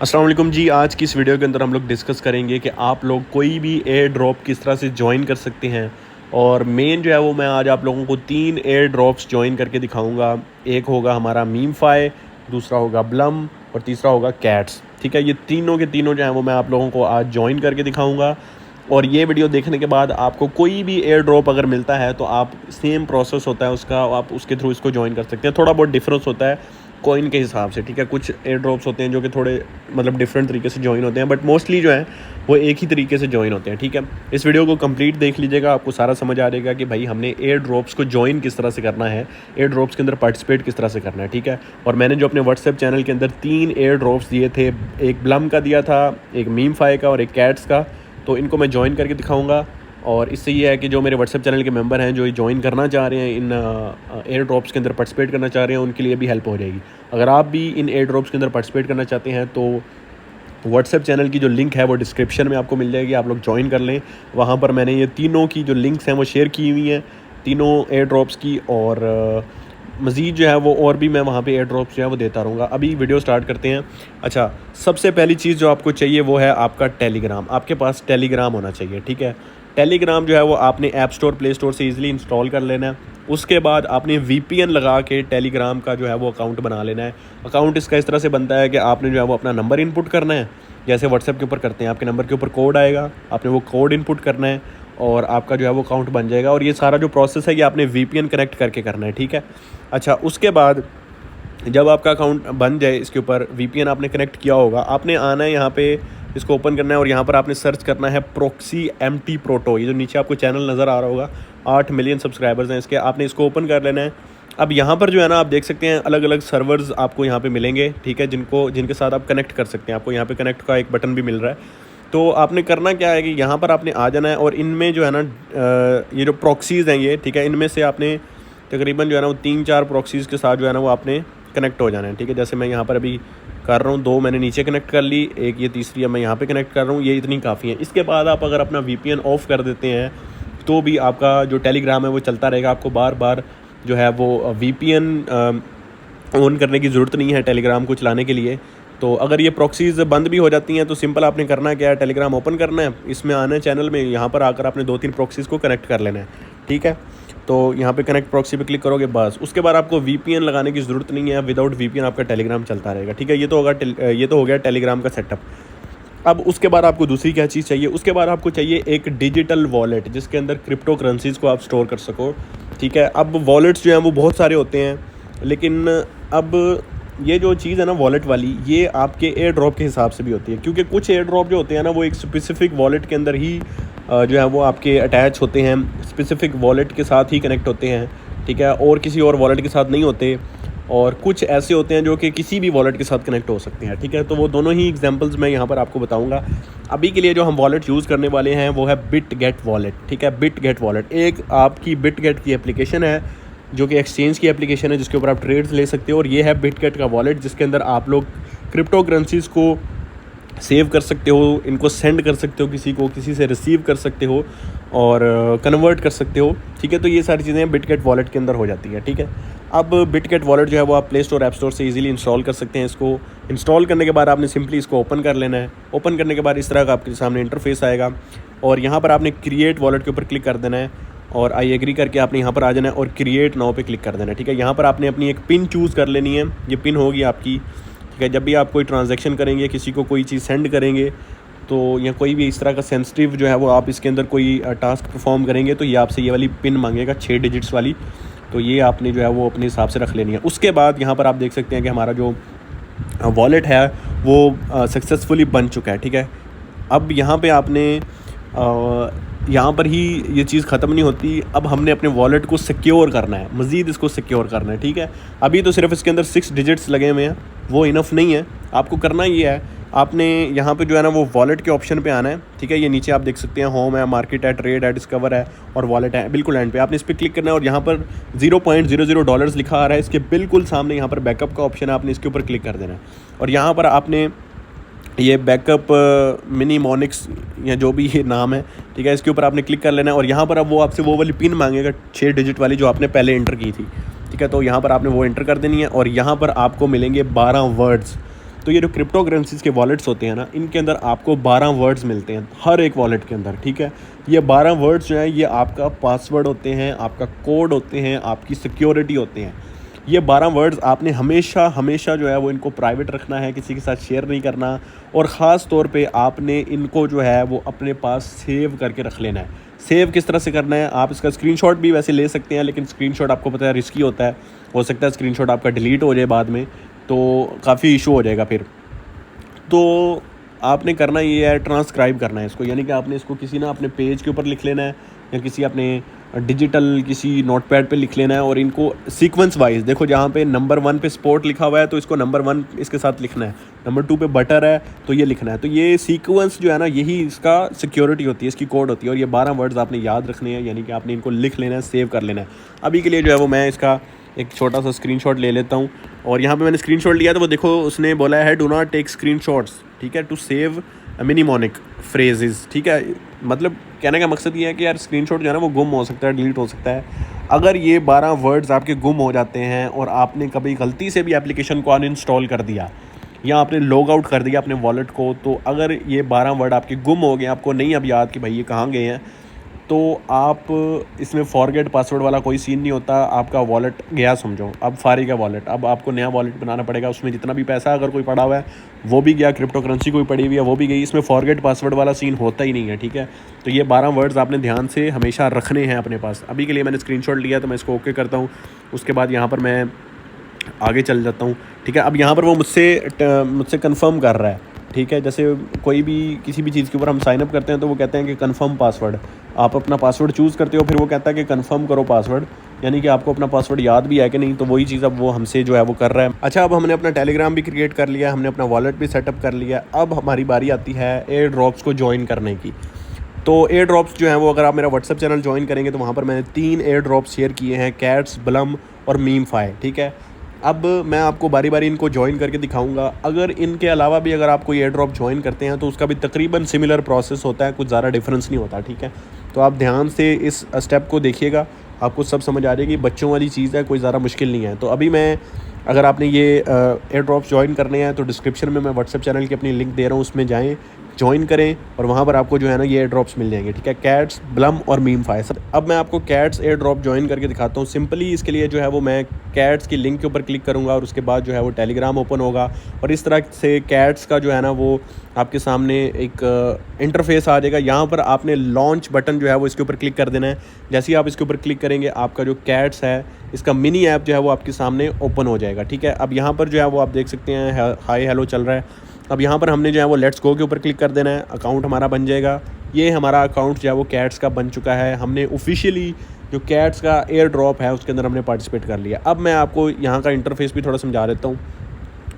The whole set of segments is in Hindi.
अस्सलाम वालेकुम जी। आज की इस वीडियो के अंदर हम लोग डिस्कस करेंगे कि आप लोग कोई भी एयर ड्रॉप किस तरह से ज्वाइन कर सकते हैं। और मेन जो है वो मैं आज आप लोगों को 3 एयर ड्रॉप्स ज्वाइन करके दिखाऊंगा। एक होगा हमारा मीमफाई, दूसरा होगा ब्लम और तीसरा होगा कैट्स। ठीक है, ये तीनों के तीनों जो है वो मैं आप लोगों को आज ज्वाइन करके दिखाऊंगा। और ये वीडियो देखने के बाद आपको कोई भी एयर ड्रॉप अगर मिलता है तो आप सेम प्रोसेस होता है उसका, आप उसके थ्रू इसको ज्वाइन कर सकते हैं। थोड़ा बहुत डिफरेंस होता है कॉइन के हिसाब से। ठीक है, कुछ एयर ड्रॉप्स होते हैं जो कि थोड़े मतलब डिफरेंट तरीके से ज्वाइन होते हैं, बट मोस्टली जो है वो एक ही तरीके से ज्वाइन होते हैं। ठीक है, इस वीडियो को कंप्लीट देख लीजिएगा, आपको सारा समझ आ जाएगा कि भाई हमने एयर ड्रॉप्स को ज्वाइन किस तरह से करना है, एयर ड्रॉप्स के अंदर पार्टिसिपेट किस तरह से करना है। ठीक है, और मैंने जो अपने व्हाट्सएप चैनल के अंदर 3 एयर ड्रॉप्स दिए थे, एक ब्लम का दिया था, एक मीमफाई का और एक कैट्स का, तो इनको मैं ज्वाइन करके दिखाऊंगा। और इससे ये है कि जो मेरे व्हाट्सएप चैनल के मेंबर हैं जो ज्वाइन करना चाह रहे हैं, इन एयर ड्रॉप्स के अंदर पार्टिसिपेट करना चाह रहे हैं, उनके लिए भी हेल्प हो जाएगी। अगर आप भी इन एयर ड्रॉप्स के अंदर पार्टिसिपेट करना चाहते हैं तो व्हाट्सएप चैनल की जो लिंक है वो डिस्क्रिप्शन में आपको मिल जाएगी, आप लोग ज्वाइन कर लें। वहाँ पर मैंने ये तीनों की जो लिंक्स हैं वो शेयर की हुई हैं, तीनों एयर ड्रॉप्स की। और मज़ीद जो है वो और भी मैं वहाँ पे एयर ड्रॉप्स जो है वो देता रहूँगा। अभी वीडियो स्टार्ट करते हैं। अच्छा, सबसे पहली चीज़ जो आपको चाहिए वो है आपका टेलीग्राम। आपके पास टेलीग्राम होना चाहिए। ठीक है, टेलीग्राम जो है वो आपने ऐप स्टोर प्ले स्टोर से ईज़िली इंस्टॉल कर लेना है। उसके बाद आपने VPN लगा के टेलीग्राम का जो है वो अकाउंट बना लेना है। अकाउंट इसका इस तरह से बनता है कि आपने जो है वो अपना नंबर इनपुट करना है, जैसे व्हाट्सएप के ऊपर करते हैं। आपके नंबर के ऊपर कोड आएगा, आपने वो कोड इनपुट करना है और आपका जो है वो अकाउंट बन जाएगा। और ये सारा जो प्रोसेस है ये आपने VPN कनेक्ट करके करना है। ठीक है, अच्छा, उसके बाद जब आपका अकाउंट बन जाए, इसके ऊपर VPN आपने कनेक्ट किया होगा, आपने आना है यहाँ पे, इसको ओपन करना है और यहाँ पर आपने सर्च करना है प्रॉक्सी MT प्रोटो। ये जो नीचे आपको चैनल नज़र आ रहा होगा, 8 मिलियन सब्सक्राइबर्स हैं इसके, आपने इसको ओपन कर लेना है। अब यहाँ पर जो है ना, आप देख सकते हैं अलग अलग सर्वर्स आपको यहाँ पे मिलेंगे। ठीक है, जिनके साथ आप कनेक्ट कर सकते हैं। आपको यहाँ पे कनेक्ट का एक बटन भी मिल रहा है। तो आपने करना क्या है कि यहाँ पर आपने आ जाना है और इनमें जो है ना ये जो प्रॉक्सीज़ हैं ये, ठीक है, इनमें से आपने तकरीबन जो है ना वो 3-4 प्रॉक्सीज़ के साथ जो है ना वो आपने कनेक्ट हो जाना है। ठीक है, जैसे मैं यहाँ पर अभी कर रहा हूँ, 2 मैंने नीचे कनेक्ट कर ली, एक ये तीसरी अब मैं यहाँ पे कनेक्ट कर रहा हूँ। ये इतनी काफ़ी है। इसके बाद आप अगर अपना VPN ऑफ़ कर देते हैं तो भी आपका जो टेलीग्राम है वो चलता रहेगा। आपको बार बार जो है वो VPN ऑन करने की ज़रूरत नहीं है टेलीग्राम को चलाने के लिए। तो अगर ये प्रॉक्सीज़ बंद भी हो जाती हैं तो सिंपल आपने करना क्या है, टेलीग्राम ओपन करना है, इसमें आना है चैनल में, यहाँ पर आकर आपने 2-3 प्रॉक्सीज़ को कनेक्ट कर लेना है। ठीक है, तो यहाँ पे कनेक्ट प्रॉक्सी पे क्लिक करोगे बस। उसके बाद आपको VPN लगाने की ज़रूरत नहीं है, विदाउट VPN आपका टेलीग्राम चलता रहेगा। ठीक है, ये तो हो गया टेलीग्राम का सेटअप। अब उसके बाद आपको दूसरी क्या चीज़ चाहिए, उसके बाद आपको चाहिए एक डिजिटल वॉलेट जिसके अंदर क्रिप्टो करेंसीज़ को आप स्टोर कर सको। ठीक है, अब वॉलेट्स जो हैं वो बहुत सारे होते हैं, लेकिन अब ये जो चीज़ है ना वॉलेट वाली, ये आपके एयर ड्रॉप के हिसाब से भी होती है, क्योंकि कुछ एयर ड्रॉप जो होते हैं ना वो एक स्पेसिफिक वॉलेट के अंदर ही जो है वो आपके अटैच होते हैं, स्पेसिफिक वॉलेट के साथ ही कनेक्ट होते हैं। ठीक है, और किसी और वॉलेट के साथ नहीं होते। और कुछ ऐसे होते हैं जो कि किसी भी वॉलेट के साथ कनेक्ट हो सकते हैं। ठीक है, तो वो दोनों ही एग्जांपल्स मैं यहाँ पर आपको बताऊंगा। अभी के लिए जो हम वॉलेट यूज़ करने वाले हैं वो है बिटगेट वॉलेट। ठीक है, बिटगेट वॉलेट एक आपकी बिटगेट की एप्लीकेशन है जो कि एक्सचेंज की एप्लीकेशन है, जिसके ऊपर आप ट्रेड्स ले सकते हो। और ये है बिटगेट का वॉलेट जिसके अंदर आप लोग क्रिप्टो करेंसीज़ को सेव कर सकते हो, इनको सेंड कर सकते हो किसी को, किसी से रिसीव कर सकते हो और कन्वर्ट कर सकते हो। ठीक है, तो ये सारी चीज़ें बिटगेट वॉलेट के अंदर हो जाती है। ठीक है, अब बिटगेट वॉलेट जो है वो आप प्ले स्टोर ऐप स्टोर से इजीली इंस्टॉल कर सकते हैं। इसको इंस्टॉल करने के बाद आपने सिंपली इसको ओपन कर लेना है। ओपन करने के बाद इस तरह का आपके सामने इंटरफेस आएगा और यहाँ पर आपने क्रिएट वॉलेट के ऊपर क्लिक कर देना है और आई एग्री करके आपने यहाँ पर आ जाना है और क्रिएट नाउ पे क्लिक कर देना है। ठीक है, यहाँ पर आपने अपनी एक पिन चूज़ कर लेनी है, ये पिन होगी आपकी। ठीक है, जब भी आप कोई ट्रांजैक्शन करेंगे, किसी को कोई चीज़ सेंड करेंगे तो या कोई भी इस तरह का सेंसिटिव जो है वो आप इसके अंदर कोई टास्क परफॉर्म करेंगे तो ये आपसे ये वाली पिन मांगेगा 6 डिजिट्स वाली, तो ये आपने जो है वो अपने हिसाब से रख लेनी है। उसके बाद यहाँ पर आप देख सकते हैं कि हमारा जो वॉलेट है वो सक्सेसफुली बन चुका है। ठीक है, अब यहाँ पे आपने यहाँ पर ही ये चीज़ ख़त्म नहीं होती। अब हमने अपने वॉलेट को सिक्योर करना है, मज़ीद इसको सिक्योर करना है। ठीक है, अभी तो सिर्फ इसके अंदर 6 डिजिट्स लगे हुए हैं, वो इनफ नहीं है। आपको करना ये है, आपने यहाँ पे जो है ना वो वॉलेट के ऑप्शन पे आना है। ठीक है, ये नीचे आप देख सकते हैं होम है, मार्केट है, ट्रेड है, डिस्कवर है और वॉलेट है, बिल्कुल एंड पे आपने इस पर क्लिक करना है और यहाँ पर $0.00 लिखा आ रहा है। इसके बिल्कुल सामने यहाँ पर बैकअप का ऑप्शन है, आपने इसके ऊपर क्लिक कर देना है और यहाँ पर आपने ये बैकअप मिनी मोनिक्स या जो भी ये नाम है, ठीक है, इसके ऊपर आपने क्लिक कर लेना है और यहाँ पर अब वो आपसे वो वाली पिन मांगेगा 6 डिजिट वाली जो आपने पहले एंटर की थी। ठीक है, तो यहाँ पर आपने वो एंटर कर देनी है और यहाँ पर आपको मिलेंगे 12 वर्ड्स। तो ये जो क्रिप्टो करेंसीज़ के वॉलेट्स होते हैं ना, इनके अंदर आपको 12 वर्ड्स मिलते हैं हर एक वॉलेट के अंदर, ठीक है। ये 12 वर्ड्स जो हैं ये आपका पासवर्ड होते हैं, आपका कोड होते हैं, आपकी सिक्योरिटी होते हैं। ये 12 वर्ड्स आपने हमेशा हमेशा जो है वो इनको प्राइवेट रखना है, किसी के साथ शेयर नहीं करना, और ख़ास तौर पे आपने इनको जो है वो अपने पास सेव करके रख लेना है। सेव किस तरह से करना है, आप इसका स्क्रीनशॉट भी वैसे ले सकते हैं, लेकिन स्क्रीनशॉट आपको पता है रिस्की होता है, हो सकता है स्क्रीनशॉट आपका डिलीट हो जाए बाद में, तो काफ़ी इशू हो जाएगा फिर। तो आपने करना ये है, ट्रांसक्राइब करना है इसको, यानी कि आपने इसको किसी ना अपने पेज के ऊपर लिख लेना है या किसी अपने डिजिटल किसी नोटपैड पे लिख लेना है, और इनको सीक्वेंस वाइज देखो, जहाँ पे नंबर 1 पे स्पोर्ट लिखा हुआ है तो इसको नंबर 1 इसके साथ लिखना है, नंबर 2 पे बटर है तो ये लिखना है। तो ये सीक्वेंस जो है ना, यही इसका सिक्योरिटी होती है, इसकी कोड होती है, और ये 12 वर्ड्स आपने याद रखने हैं, यानी कि आपने इनको लिख लेना है, सेव कर लेना है। अभी के लिए जो है वो मैं इसका एक छोटा सा स्क्रीनशॉट ले लेता हूँ, और यहाँ पे मैंने स्क्रीनशॉट लिया तो वो देखो उसने बोला है डू नॉट टेक स्क्रीनशॉट्स, ठीक है, टू सेव मिनीमोनिक फ्रेजेस, ठीक है। मतलब कहने का मकसद ये है कि यार स्क्रीनशॉट जो है ना वो गुम हो सकता है, डिलीट हो सकता है। अगर ये 12 वर्ड्स आपके गुम हो जाते हैं और आपने कभी गलती से भी एप्लीकेशन को अनइंस्टॉल कर दिया या आपने लॉग आउट कर दिया अपने वॉलेट को, तो अगर ये 12 वर्ड आपके गुम हो गए, आपको नहीं अब याद कि भाई ये कहाँ गए हैं, तो आप इसमें फॉरगेट पासवर्ड वाला कोई सीन नहीं होता, आपका वॉलेट गया समझो, अब फारिग है वॉलेट, अब आपको नया वॉलेट बनाना पड़ेगा, उसमें जितना भी पैसा अगर कोई पड़ा हुआ है वो भी गया, क्रिप्टो करेंसी कोई पड़ी हुई है वो भी गई, इसमें फॉरगेट पासवर्ड वाला सीन होता ही नहीं है, ठीक है। तो ये 12 वर्ड्स आपने ध्यान से हमेशा रखने हैं अपने पास। अभी के लिए मैंने स्क्रीनशॉट लिया तो मैं इसको ओके करता हूँ, उसके बाद यहाँ पर मैं आगे चल जाता हूँ, ठीक है। अब यहाँ पर वो मुझसे कंफर्म कर रहा है, ठीक है। जैसे कोई भी किसी भी चीज़ के ऊपर हम साइन अप करते हैं तो वो कहते हैं कि कंफर्म पासवर्ड, आप अपना पासवर्ड चूज़ करते हो, फिर वो कहता है कि कंफर्म करो पासवर्ड, यानी कि आपको अपना पासवर्ड याद भी है कि नहीं, तो वही चीज़ अब वो हमसे जो है वो कर रहा है। अच्छा, अब हमने अपना टेलीग्राम भी क्रिएट कर लिया, हमने अपना वॉलेट भी सेटअप कर लिया, अब हमारी बारी आती है एयर ड्रॉप्स को ज्वाइन करने की। तो एयर ड्रॉप्स जो हैं वो, अगर आप मेरा व्हाट्सअप चैनल ज्वाइन करेंगे तो वहाँ पर मैंने 3 एयर ड्रॉप्स शेयर किए हैं, कैट्स, ब्लम और मीमफाई, ठीक है। अब मैं आपको बारी बारी इनको ज्वाइन करके दिखाऊंगा। अगर इनके अलावा भी अगर आप कोई एयर ड्रॉप ज्वाइन करते हैं तो उसका भी तकरीबन सिमिलर प्रोसेस होता है, कुछ ज़्यादा डिफरेंस नहीं होता, ठीक है। तो आप ध्यान से इस स्टेप को देखिएगा, आपको सब समझ आ जाएगी, बच्चों वाली चीज़ है, कोई ज़्यादा मुश्किल नहीं है। तो अभी मैं, अगर आपने ये एयर ड्रॉप्स ज्वाइन करने हैं तो डिस्क्रिप्शन में मैं व्हाट्सएप चैनल की अपनी लिंक दे रहा हूँ, उसमें जाएँ, ज्वाइन करें, और वहाँ पर आपको जो है ना ये एयर ड्रॉप्स मिल जाएंगे, ठीक है, कैट्स, ब्लम और मीमफाई। अब मैं आपको कैट्स एयर ड्रॉप ज्वाइन करके दिखाता हूँ। सिंपली इसके लिए जो है वो मैं कैट्स की लिंक के ऊपर क्लिक करूँगा और उसके बाद जो है वो टेलीग्राम ओपन होगा, और इस तरह से कैट्स का जो है ना वो आपके सामने एक इंटरफेस आ जाएगा। यहाँ पर आपने लॉन्च बटन जो है वो इसके ऊपर क्लिक कर देना है। जैसे ही आप इसके ऊपर क्लिक करेंगे, आपका जो कैट्स है इसका मिनी ऐप जो है वो आपके सामने ओपन हो जाएगा, ठीक है। अब यहाँ पर जो है वो आप देख सकते हैं हाई हेलो चल रहा है। अब यहाँ पर हमने जो है वो लेट्स गो के ऊपर क्लिक कर देना है, अकाउंट हमारा बन जाएगा। ये हमारा अकाउंट जो है वो कैट्स का बन चुका है, हमने ऑफिशियली जो कैट्स का एयर ड्रॉप है उसके अंदर हमने पार्टिसिपेट कर लिया। अब मैं आपको यहाँ का इंटरफेस भी थोड़ा समझा देता हूँ।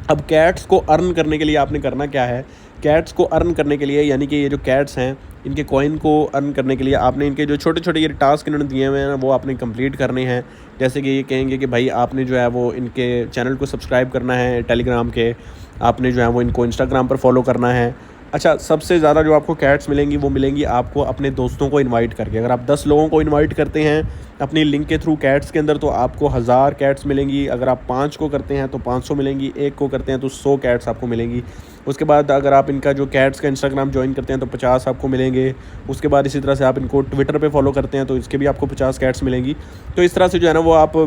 अब कैट्स को अर्न करने के लिए आपने करना क्या है, कैट्स को अर्न करने के लिए, यानी कि ये जो कैट्स हैं इनके कॉइन को अर्न करने के लिए आपने इनके जो छोटे छोटे ये टास्क इन्होंने दिए हुए हैं ना वो आपने कंप्लीट करने हैं। जैसे कि ये कहेंगे कि भाई आपने जो है वो इनके चैनल को सब्सक्राइब करना है टेलीग्राम के, आपने जो है वो इनको इंस्टाग्राम पर फॉलो करना है। अच्छा, सबसे ज़्यादा जो आपको कैट्स मिलेंगी वो मिलेंगी आपको अपने दोस्तों को इनवाइट करके। अगर आप 10 लोगों को इनवाइट करते हैं अपनी लिंक के थ्रू कैट्स के अंदर तो आपको 1000 कैट्स मिलेंगी। अगर आप 5 को करते हैं तो 500 मिलेंगी, 1 को करते हैं तो 100 कैट्स आपको मिलेंगी। उसके बाद अगर आप इनका जो कैट्स का इंस्टाग्राम ज्वाइन करते हैं तो 50 आपको मिलेंगे। उसके बाद इसी तरह से आप इनको ट्विटर पे फॉलो करते हैं तो इसके भी आपको 50 कैट्स मिलेंगी। तो इस तरह से जो है ना वो आप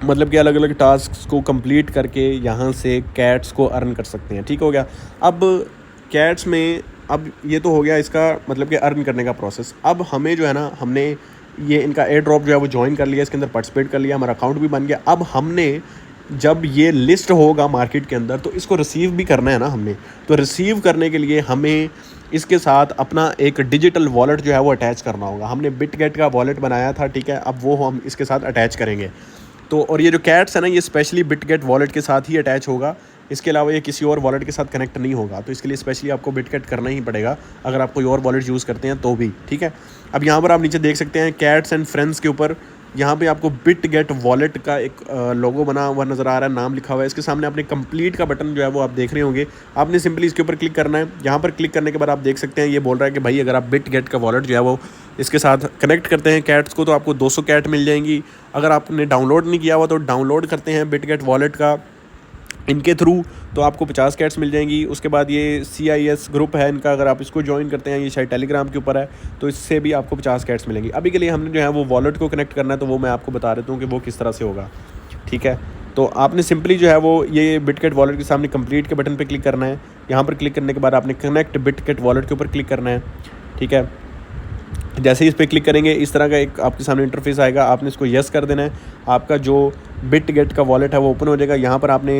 मतलब कि अलग अलग टास्क को कंप्लीट करके यहाँ से कैट्स को अर्न कर सकते हैं, ठीक हो गया। अब कैट्स में, अब ये तो हो गया इसका मतलब कि अर्न करने का प्रोसेस। अब हमें जो है ना, हमने ये इनका एयर ड्रॉप जो है वो ज्वाइन कर लिया, इसके अंदर पार्टिसिपेट कर लिया, हमारा अकाउंट भी बन गया। अब हमने जब ये लिस्ट होगा मार्केट के अंदर तो इसको रिसीव भी करना है ना हमने। तो रिसीव करने के लिए हमें इसके साथ अपना एक डिजिटल वॉलेट जो है वो अटैच करना होगा। हमने बिटगेट का वॉलेट बनाया था, ठीक है, अब वो हम इसके साथ अटैच करेंगे। तो और ये जो कैट्स है ना ये स्पेशली बिटगेट वॉलेट के साथ ही अटैच होगा, इसके अलावा ये किसी और वॉलेट के साथ कनेक्ट नहीं होगा। तो इसके लिए स्पेशली आपको बिटगेट करना ही पड़ेगा अगर आप कोई और वॉलेट यूज़ करते हैं तो भी, ठीक है। अब यहाँ पर आप नीचे देख सकते हैं कैट्स एंड फ्रेंड्स के ऊपर यहाँ पे आपको बिटगेट वॉलेट का एक लोगो बना हुआ नज़र आ रहा है, नाम लिखा हुआ है। इसके सामने आपने कंप्लीट का बटन जो है वो आप देख रहे होंगे, आपने सिंपली इसके ऊपर क्लिक करना है। यहाँ पर क्लिक करने के बाद आप देख सकते हैं ये बोल रहा है कि भाई अगर आप बिटगेट का वॉलेट जो है वो इसके साथ कनेक्ट करते हैं कैट्स को तो आपको 200 कैट मिल जाएंगी। अगर आपने डाउनलोड नहीं किया हुआ तो डाउनलोड करते हैं बिटगेट वॉलेट का इनके थ्रू तो आपको 50 कैट्स मिल जाएंगी। उसके बाद ये CIS ग्रुप है इनका, अगर आप इसको ज्वाइन करते हैं, ये शायद टेलीग्राम के ऊपर है, तो इससे भी आपको 50 कैट्स मिलेंगी। अभी के लिए हमने जो है वो वॉलेट को कनेक्ट करना है, तो वो मैं आपको बता देता हूँ कि वो किस तरह से होगा, ठीक है। तो आपने सिंपली जो है वो ये बिटकेट वॉलेट के सामने कंप्लीट के बटन पे क्लिक करना है। यहाँ पर क्लिक करने के बाद आपने कनेक्ट बिटकेट वॉलेट के ऊपर क्लिक करना है, ठीक है। जैसे ही इस पर क्लिक करेंगे इस तरह का एक आपके सामने इंटरफेस आएगा, आपने इसको यस कर देना है। आपका जो बिटगेट का वॉलेट है वो ओपन हो जाएगा। यहाँ पर आपने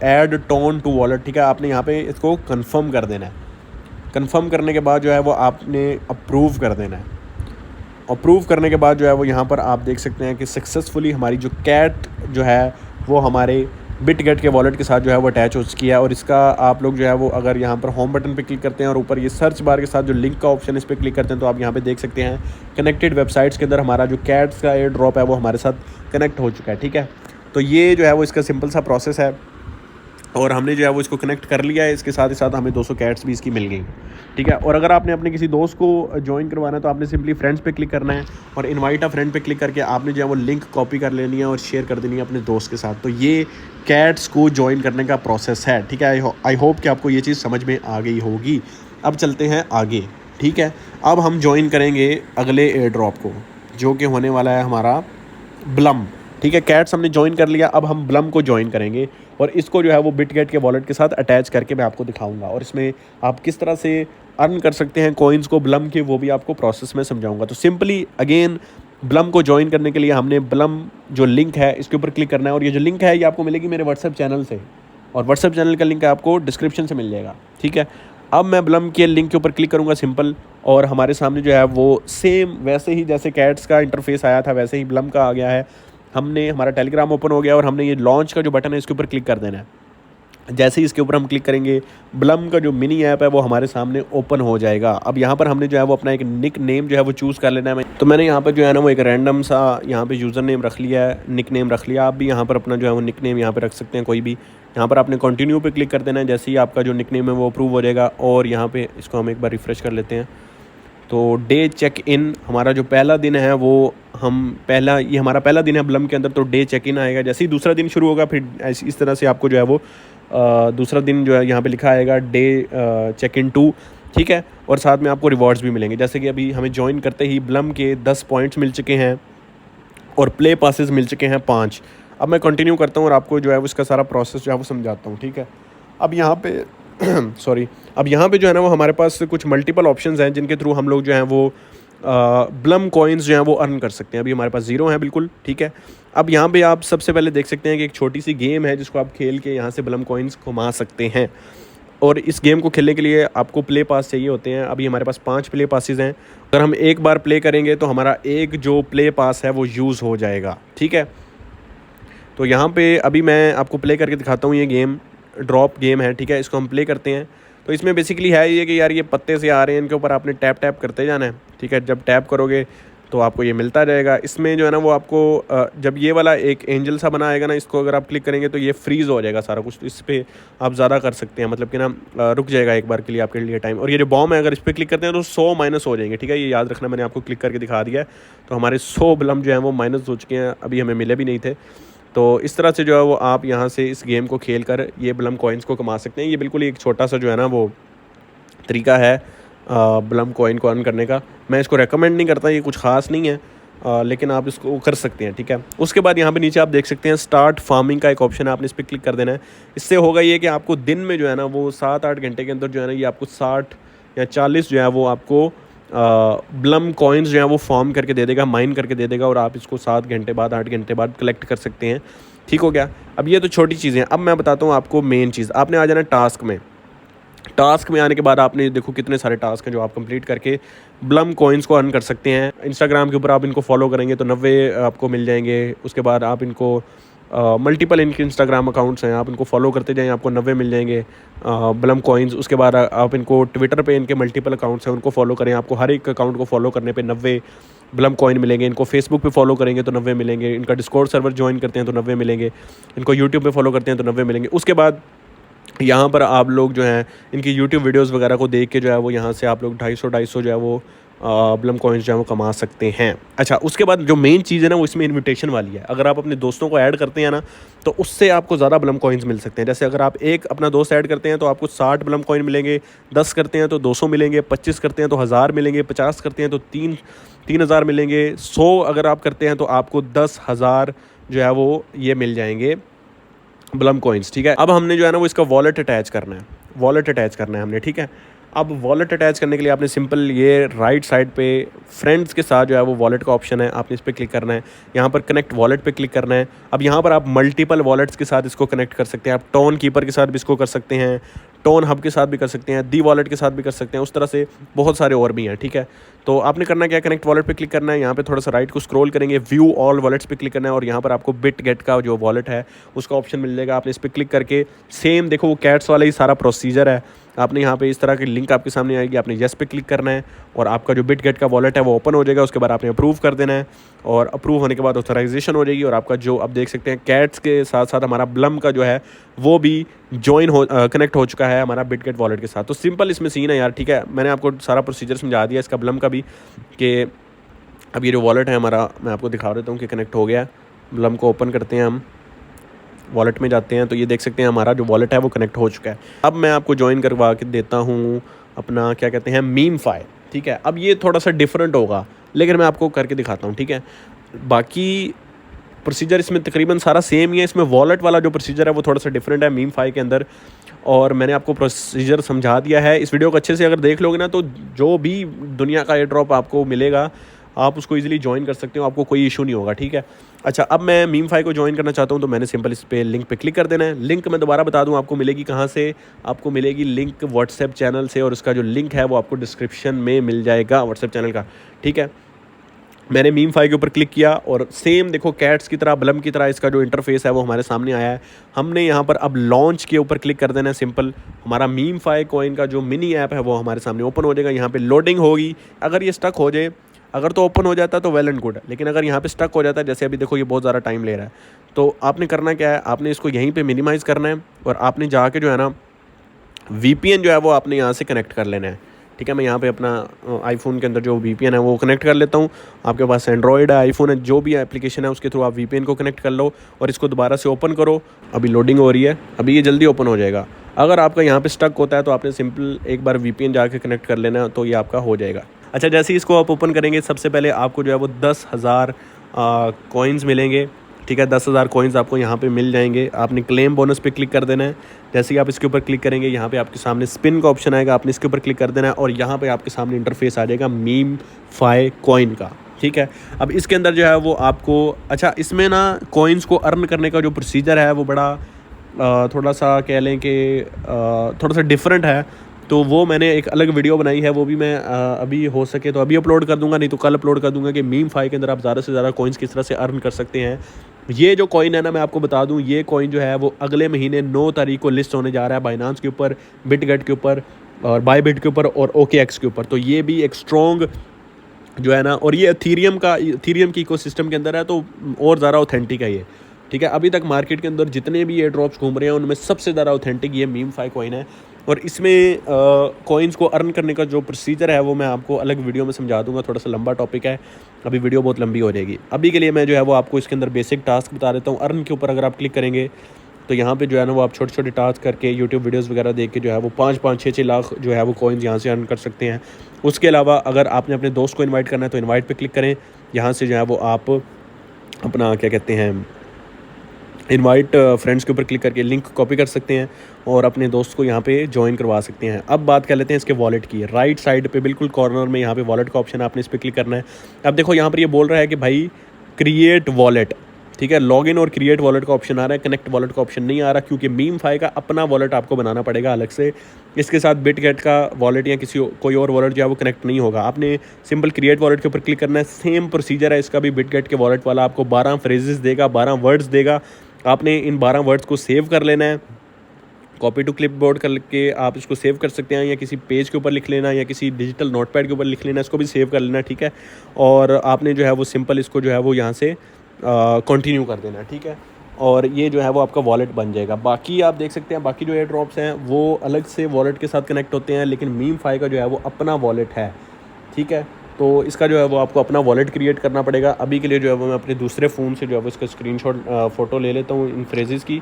ऐड टोन टू वॉलेट, ठीक है, आपने यहाँ पे इसको कंफर्म कर देना है। कंफर्म करने के बाद जो है वो आपने अप्रूव कर देना है। अप्रूव करने के बाद जो है वो यहाँ पर आप देख सकते हैं कि सक्सेसफुली हमारी जो कैट जो है वो हमारे बिटगेट के वॉलेट के साथ जो है वो अटैच हो चुकी है। और इसका आप लोग जो है वो अगर यहाँ पर होम बटन पे क्लिक करते हैं और ऊपर ये सर्च बार के साथ जो लिंक का ऑप्शन है इस पर क्लिक करते हैं, तो आप यहाँ पे देख सकते हैं कनेक्टेड वेबसाइट्स के अंदर हमारा जो कैट्स का एयर ड्रॉप है वो हमारे साथ कनेक्ट हो चुका है, ठीक है। तो ये जो है वो इसका सिंपल सा प्रोसेस है और हमने जो है वो इसको कनेक्ट कर लिया है। इसके साथ ही साथ हमें 200 कैट्स भी इसकी मिल गई, ठीक है। और अगर आपने अपने किसी दोस्त को ज्वाइन करवाना है तो आपने सिंपली फ्रेंड्स पे क्लिक करना है और इनवाइट अ फ्रेंड पे क्लिक करके आपने जो है वो लिंक कॉपी कर लेनी है और शेयर कर देनी है अपने दोस्त के साथ। तो ये कैट्स को ज्वाइन करने का प्रोसेस है, ठीक है। आई होप कि आपको ये चीज़ समझ में आ गई होगी। अब चलते हैं आगे, ठीक है। अब हम ज्वाइन करेंगे अगले एयर ड्रॉप को, जो कि होने वाला है हमारा ब्लम, ठीक है। कैट्स हमने ज्वाइन कर लिया, अब हम ब्लम को ज्वाइन करेंगे और इसको जो है वो बिटगेट के वॉलेट के साथ अटैच करके मैं आपको दिखाऊंगा और इसमें आप किस तरह से अर्न कर सकते हैं कॉइन्स को ब्लम के, वो भी आपको प्रोसेस में समझाऊंगा। तो सिंपली अगेन ब्लम को ज्वाइन करने के लिए हमने ब्लम जो लिंक है इसके ऊपर क्लिक करना है और ये जो लिंक है ये आपको मिलेगी मेरे व्हाट्सएप चैनल से और व्हाट्सएप चैनल का लिंक आपको डिस्क्रिप्शन से मिल जाएगा, ठीक है। अब मैं ब्लम के लिंक के ऊपर क्लिक करूँगा सिंपल, और हमारे सामने जो है वो सेम वैसे ही जैसे कैट्स का इंटरफेस आया था वैसे ही ब्लम का आ गया है। हमने हमारा टेलीग्राम ओपन हो गया और हमने ये लॉन्च का जो बटन है इसके ऊपर क्लिक कर देना है। जैसे ही इसके ऊपर हम क्लिक करेंगे ब्लम का जो मिनी ऐप है वो हमारे सामने ओपन हो जाएगा। अब यहाँ पर हमने जो है वो अपना एक निक नेम जो है वो चूज़ कर लेना है। तो मैंने यहाँ पर जो है ना वो एक रैंडम सा यहाँ पे यूज़र नेम रख लिया है, निक नेम रख लिया। आप भी यहाँ पर अपना जो है वो निक नेम यहाँ पर रख सकते हैं कोई भी। यहाँ पर आपने कंटिन्यू पे क्लिक कर देना है। जैसे ही आपका जो निक नेम है वो अप्रूव हो जाएगा और यहाँ पे इसको हम एक बार रिफ़्रेश कर लेते हैं। तो डे चेक इन हमारा जो पहला दिन है वो ये हमारा पहला दिन है ब्लम के अंदर, तो डे चेक इन आएगा। जैसे ही दूसरा दिन शुरू होगा फिर इस तरह से आपको जो है वो दूसरा दिन जो है यहाँ पे लिखा आएगा डे चेक इन 2, ठीक है। और साथ में आपको रिवॉर्ड्स भी मिलेंगे। जैसे कि अभी हमें ज्वाइन करते ही ब्लम के 10 पॉइंट्स मिल चुके हैं और प्ले पासेस मिल चुके हैं 5। अब मैं कंटिन्यू करता हूँ और आपको जो है वो इसका सारा प्रोसेस जो है वो समझाता हूँ, ठीक है। अब यहाँ पे अब यहाँ पे जो है ना वो हमारे पास कुछ मल्टीपल ऑप्शंस हैं जिनके थ्रू हम लोग जो हैं वो ब्लम कॉइन्स जो हैं वो अर्न कर सकते हैं। अभी हमारे पास 0 है बिल्कुल, ठीक है। अब यहाँ पे आप सबसे पहले देख सकते हैं कि एक छोटी सी गेम है जिसको आप खेल के यहाँ से ब्लम कॉइन्स कमा सकते हैं। और इस गेम को खेलने के लिए आपको प्ले पास चाहिए होते हैं। अभी हमारे पास 5 प्ले पासेस हैं। अगर हम एक बार प्ले करेंगे तो हमारा एक जो प्ले पास है वो यूज़ हो जाएगा, ठीक है। तो यहाँ पे अभी मैं आपको प्ले करके दिखाता हूँ। ये गेम ड्रॉप गेम है, ठीक है। इसको हम प्ले करते हैं। तो इसमें बेसिकली है ये कि यार ये पत्ते से आ रहे हैं, इनके ऊपर आपने टैप टैप करते जाना है, ठीक है। जब टैप करोगे तो आपको ये मिलता जाएगा। इसमें जो है ना वो आपको जब ये वाला एक एंजल सा बना आएगा ना, इसको अगर आप क्लिक करेंगे तो ये फ्रीज़ हो जाएगा सारा कुछ। इस पर आप ज़्यादा कर सकते हैं, मतलब कि ना रुक जाएगा एक बार के लिए आपके लिए टाइम। और ये जो बॉम्ब है अगर इस पर क्लिक करते हैं तो 100 माइनस हो जाएंगे, ठीक है। ये याद रखना, मैंने आपको क्लिक करके दिखा दिया है। तो हमारे 100 ब्लम जो है वो माइनस हो चुके हैं, अभी हमें मिले भी नहीं थे। तो इस तरह से जो है वो आप यहाँ से इस गेम को खेल कर ये ब्लम कॉइन्स को कमा सकते हैं। ये बिल्कुल एक छोटा सा जो है ना वो तरीका है ब्लम कॉइन को अर्न करने का। मैं इसको रेकमेंड नहीं करता, ये कुछ ख़ास नहीं है, लेकिन आप इसको कर सकते हैं, ठीक है। उसके बाद यहाँ पे नीचे आप देख सकते हैं स्टार्ट फार्मिंग का एक ऑप्शन है, आपने इस पर क्लिक कर देना है। इससे होगा ये कि आपको दिन में जो है ना वो 7-8 घंटे के अंदर जो है ना ये आपको 60 या 40 जो है वो आपको ब्लम कॉइन्स जो है वो फॉर्म करके दे देगा, माइन करके दे देगा। और आप इसको 7 घंटे बाद 8 घंटे बाद कलेक्ट कर सकते हैं, ठीक हो गया। अब ये तो छोटी चीज़ें हैं। अब मैं बताता हूँ आपको मेन चीज़। आपने आ जाना टास्क में। टास्क में आने के बाद आपने देखो कितने सारे टास्क हैं जो आप कंप्लीट करके ब्लम कॉइन्स को अर्न कर सकते हैं। इंस्टाग्राम के ऊपर आप इनको फॉलो करेंगे तो 90 आपको मिल जाएंगे। उसके बाद आप इनको मल्टीपल इनके इंस्टाग्राम अकाउंट्स हैं, आप इनको फॉलो करते जाएं, आपको 90 मिल जाएंगे ब्लम कॉइन्स। उसके बाद आप इनको ट्विटर पे इनके मल्टीपल अकाउंट्स हैं उनको फॉलो करें, आपको हर एक अकाउंट को फॉलो करने पे 90 ब्लम कॉइन मिलेंगे। इनको फेसबुक पे फॉलो करेंगे तो 90 मिलेंगे। इनका डिस्कॉर्ड सर्वर ज्वाइन करते हैं तो 90 मिलेंगे। इनको यूट्यूब पे फॉलो करते हैं तो 90 मिलेंगे। उसके बाद यहाँ पर आप लोग जो हैं इनकी यूट्यूब वीडियोस वगैरह को देख के जो है वो यहाँ से आप लोग 250 जो है वो ब्लम कॉइन्स जो है वो कमा सकते हैं। अच्छा, उसके बाद जो मेन चीज़ है ना वो इसमें इनविटेशन वाली है। अगर आप अपने दोस्तों को ऐड करते हैं ना तो उससे आपको ज़्यादा ब्लम कॉइन्स मिल सकते हैं। जैसे अगर आप एक अपना दोस्त ऐड करते हैं तो आपको 60 ब्लम कॉइन मिलेंगे, 10 करते हैं तो 200 मिलेंगे, 25 करते हैं तो 1000 मिलेंगे, 50 करते हैं तो 3000 मिलेंगे, 100 अगर आप करते हैं तो आपको 10,000 जो है वो ये मिल जाएंगे ब्लम कॉइन्स। ठीक है, अब हमने जो है ना वो इसका वॉलेट अटैच करना है, वॉलेट अटैच करना है हमने। ठीक है, अब वॉलेट अटैच करने के लिए आपने सिंपल ये राइट साइड पे फ्रेंड्स के साथ जो है वो वॉलेट का ऑप्शन है, आपने इस पर क्लिक करना है। यहाँ पर कनेक्ट वॉलेट पे क्लिक करना है। अब यहाँ पर आप मल्टीपल वॉलेट्स के साथ इसको कनेक्ट कर सकते हैं। आप टोन कीपर के साथ भी इसको कर सकते हैं, टोन हब के साथ भी कर सकते हैं, दी वॉलेट के साथ भी कर सकते हैं, उस तरह से बहुत सारे और भी हैं। ठीक है, तो आपने करना क्या, कनेक्ट वॉलेट पे क्लिक करना है। यहाँ पे थोड़ा सा राइट को स्क्रॉल करेंगे, व्यू ऑल वॉलेट्स पे क्लिक करना है और यहाँ पर आपको बिट गेट का जो वॉलेट है उसका ऑप्शन मिल जाएगा। आपने इस पर क्लिक करके सेम देखो वो कैट्स वाला ही सारा प्रोसीजर है। आपने यहाँ पे इस तरह की लिंक आपके सामने आएगी, आपने येस पे क्लिक करना है और आपका जो बिट गेट का वॉलेट है वो ओपन हो जाएगा। उसके बाद आपने अप्रूव कर देना है और अप्रूव होने के बाद ऑथराइजेशन हो जाएगी और आपका जो आप देख सकते हैं कैट्स के साथ साथ हमारा ब्लम का जो है वो भी कनेक्ट हो चुका है हमारा बिट गेट वॉलेट के साथ। तो सिंपल इसमें सीन है यार। ठीक है, मैंने आपको सारा प्रोसीजर समझा दिया इसका ब्लम का भी, कि अब ये जो वॉलेट है हमारा मैं आपको दिखा देता हूँ कि कनेक्ट हो गया है। ब्लम को ओपन करते हैं, हम वॉलेट में जाते हैं तो ये देख सकते हैं हमारा जो वॉलेट है वो कनेक्ट हो चुका है। अब मैं आपको ज्वाइन करवा के देता हूँ अपना क्या कहते हैं मीमफाई। ठीक है, अब ये थोड़ा सा डिफरेंट होगा लेकिन मैं आपको करके दिखाता हूँ। ठीक है, बाकी प्रोसीजर इसमें तकरीबन सारा सेम ही है। इसमें वॉलेट वाला जो प्रोसीजर है वो थोड़ा सा डिफरेंट है मीमफाई के अंदर, और मैंने आपको प्रोसीजर समझा दिया है। इस वीडियो को अच्छे से अगर देख लोगे ना तो जो भी दुनिया का एयर ड्रॉप आपको मिलेगा आप उसको इजीली ज्वाइन कर सकते हो, आपको कोई इशू नहीं होगा। ठीक है, अच्छा, अब मैं मीमफाई को ज्वाइन करना चाहता हूँ तो मैंने सिंपल इस पे लिंक पे क्लिक कर देना है। लिंक मैं दोबारा बता दूँ आपको मिलेगी कहाँ से, आपको मिलेगी लिंक व्हाट्सएप चैनल से और उसका जो लिंक है वो आपको डिस्क्रिप्शन में मिल जाएगा व्हाट्सएप चैनल का। ठीक है, मैंने मीमफाई के ऊपर क्लिक किया और सेम देखो कैट्स की तरह ब्लम की तरह इसका जो इंटरफेस है वो हमारे सामने आया है। हमने यहाँ पर अब लॉन्च के ऊपर क्लिक कर देना है। सिंपल हमारा मीमफाई कॉइन का जो मिनी ऐप है वो हमारे सामने ओपन हो जाएगा। यहाँ पे लोडिंग होगी, अगर ये स्टक हो जाए, अगर तो ओपन हो जाता है तो वेल एंड गुड, लेकिन अगर यहाँ पे स्टक हो जाता है जैसे अभी देखो ये बहुत ज़्यादा टाइम ले रहा है, तो आपने करना क्या है, आपने इसको यहीं पे मिनिमाइज़ करना है और आपने जाके जो है ना VPN जो है वो आपने यहाँ से कनेक्ट कर लेना है। ठीक है, मैं यहाँ पे अपना आईफोन के अंदर जो VPN है वो कनेक्ट कर लेता हूँ। आपके पास एंड्रॉयड है, आईफोन है, जो भी एप्लीकेशन है उसके थ्रू आप VPN को कनेक्ट कर लो और इसको दोबारा से ओपन करो। अभी लोडिंग हो रही है, अभी ये जल्दी ओपन हो जाएगा। अगर आपका यहाँ पे स्टक होता है तो आपने सिंपल एक बार VPN जाके कनेक्ट कर लेना तो ये आपका हो जाएगा। अच्छा, जैसे ही इसको आप ओपन करेंगे सबसे पहले आपको जो है वो 10,000 कॉइन्स मिलेंगे। ठीक है, 10,000 कॉइन्स आपको यहाँ पे मिल जाएंगे। आपने क्लेम बोनस पे क्लिक कर देना है। जैसे ही आप इसके ऊपर क्लिक करेंगे यहाँ पे आपके सामने स्पिन का ऑप्शन आएगा, आपने इसके ऊपर क्लिक कर देना है और यहाँ पे आपके सामने इंटरफेस आ जाएगा मीमफाई कॉइन का। ठीक है, अब इसके अंदर जो है वो आपको, अच्छा इसमें ना कॉइन्स को अर्न करने का जो प्रोसीजर है वो बड़ा थोड़ा सा कह लें कि थोड़ा सा डिफरेंट है, तो वो मैंने एक अलग वीडियो बनाई है, वो भी मैं अभी हो सके तो अभी अपलोड कर दूंगा, नहीं तो कल अपलोड कर दूंगा कि मीमफाई के अंदर आप ज़्यादा से ज़्यादा कॉइन्स किस तरह से अर्न कर सकते हैं। ये जो कॉइन है ना मैं आपको बता दूं, ये कॉइन जो है वो अगले महीने 9 तारीख को लिस्ट होने जा रहा है बाइनांस के ऊपर, बिटगेट के ऊपर और बायबिट के ऊपर और OKX के ऊपर। तो ये भी एक स्ट्रॉन्ग जो है ना, और ये इथीरियम की इकोसिस्टम के अंदर है तो और ज़्यादा ऑथेंटिक है ये। ठीक है, अभी तक मार्केट के अंदर जितने भी एयर ड्रॉप्स घूम रहे हैं उनमें सबसे ज़्यादा ऑथेंटिक ये मीमफाई कॉइन है। और इसमें कॉइन्स को अर्न करने का जो प्रोसीजर है वो मैं आपको अलग वीडियो में समझा दूंगा, थोड़ा सा लंबा टॉपिक है, अभी वीडियो बहुत लंबी हो जाएगी। अभी के लिए मैं जो है वो आपको इसके अंदर बेसिक टास्क बता देता हूँ। अर्न के ऊपर अगर आप क्लिक करेंगे तो यहाँ पे जो है ना वो आप छोटे छोटे टास्क करके यूट्यूब वीडियोस वगैरह देख के जो है वो 5-5, 6-6 लाख जो है वो कॉइन्स यहाँ से अर्न कर सकते हैं। उसके अलावा अगर आपने अपने दोस्त को इन्वाइट करना है तो इन्वाइट पे क्लिक करें, यहाँ से जो है वो आप अपना क्या कहते हैं इनवाइट फ्रेंड्स के ऊपर क्लिक करके लिंक कॉपी कर सकते हैं और अपने दोस्त को यहाँ पे ज्वाइन करवा सकते हैं। अब बात कर लेते हैं इसके वॉलेट की। राइट साइड पे बिल्कुल कॉर्नर में यहाँ पे वॉलेट का ऑप्शन है, आपने इस पर क्लिक करना है। अब देखो यहाँ पर ये बोल रहा है कि भाई क्रिएट वॉलेट, ठीक है, लॉगिन और क्रिएट वॉलेट का ऑप्शन आ रहा है, कनेक्ट वॉलेट का ऑप्शन नहीं आ रहा क्योंकि मीमफाई का अपना वॉलेट आपको बनाना पड़ेगा अलग से। इसके साथ बिटगेट का वॉलेट या कोई और वॉलेट जो है वो कनेक्ट नहीं होगा। आपने सिंपल क्रिएट वॉलेट के ऊपर क्लिक करना है। सेम प्रोसीजर है इसका भी, बिटगेट के वॉलेट वाला आपको 12 फ्रेजेस देगा, 12 वर्ड्स देगा। आपने इन 12 वर्ड्स को सेव कर लेना है, कॉपी टू क्लिपबोर्ड करके आप इसको सेव कर सकते हैं या किसी पेज के ऊपर लिख लेना या किसी डिजिटल नोटपैड के ऊपर लिख लेना, इसको भी सेव कर लेना। ठीक है, और आपने जो है वो सिंपल इसको जो है वो यहाँ से कंटिन्यू कर देना। ठीक है, और ये जो है वो आपका वॉलेट बन जाएगा। बाकी आप देख सकते हैं बाकी जो एयर ड्रॉप्स हैं वो अलग से वॉलेट के साथ कनेक्ट होते हैं, लेकिन मीमफाई का जो है वो अपना वॉलेट है। ठीक है, तो इसका जो है वो आपको अपना वॉलेट क्रिएट करना पड़ेगा। अभी के लिए जो है वो मैं अपने दूसरे फ़ोन से जो है वो इसका स्क्रीनशॉट फ़ोटो ले लेता हूँ इन फ्रेजेस की।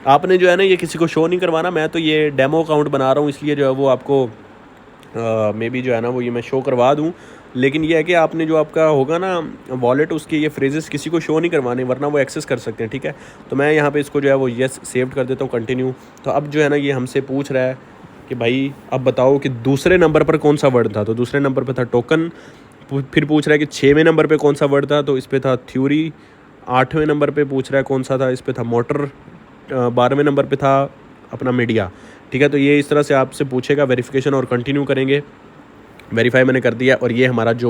आपने जो है ना ये किसी को शो नहीं करवाना, मैं तो ये डेमो अकाउंट बना रहा हूँ, इसलिए जो है वो आपको मे बी जो है ना वो ये मैं शो करवा दूँ। लेकिन ये है कि आपने जो आपका होगा ना वॉलेट, उसके ये फ्रेजेस किसी को शो नहीं करवाने, वरना वो एक्सेस कर सकते हैं, ठीक है। तो मैं यहाँ पे इसको जो है वो येस सेव कर देता हूँ, कंटिन्यू। तो अब जो है ना ये हमसे पूछ रहा है कि भाई अब बताओ कि दूसरे नंबर पर कौन सा वर्ड था। तो दूसरे नंबर पर था टोकन। फिर पूछ रहा है कि 6वें नंबर पे कौन सा वर्ड था, तो इस पर था थ्योरी। 8वें नंबर पे पूछ रहा है कौन सा था, इस पर था मोटर। 12वें नंबर पे था अपना मीडिया, ठीक है। तो ये इस तरह से आपसे पूछेगा, वेरिफिकेशन और कंटिन्यू करेंगे। वेरीफाई मैंने कर दिया और ये हमारा जो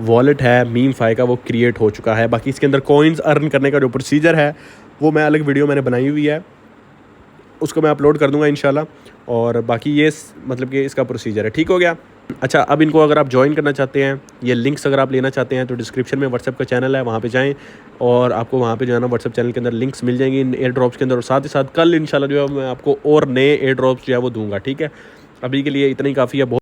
वॉलेट है मीमफाई का वो क्रिएट हो चुका है। बाकी इसके अंदर कॉइन्स अर्न करने का जो प्रोसीजर है वो मैं अलग वीडियो मैंने बनाई हुई है, उसको मैं अपलोड कर दूंगा इंशाल्लाह। और बाकी ये मतलब कि इसका प्रोसीजर है, ठीक हो गया। अच्छा, अब इनको अगर आप ज्वाइन करना चाहते हैं, ये लिंक्स अगर आप लेना चाहते हैं, तो डिस्क्रिप्शन में व्हाट्सएप का चैनल है, वहाँ पे जाएं और आपको वहाँ पे जो है ना व्हाट्सएप चैनल के अंदर लिंक्स मिल जाएंगी इन एयर ड्रॉप्स के अंदर। और साथ ही साथ कल इंशाल्लाह जो है मैं आपको और नए एयर ड्रॉप्स जो है वो दूंगा, ठीक है। अभी के लिए इतना ही काफ़ी है। बहुत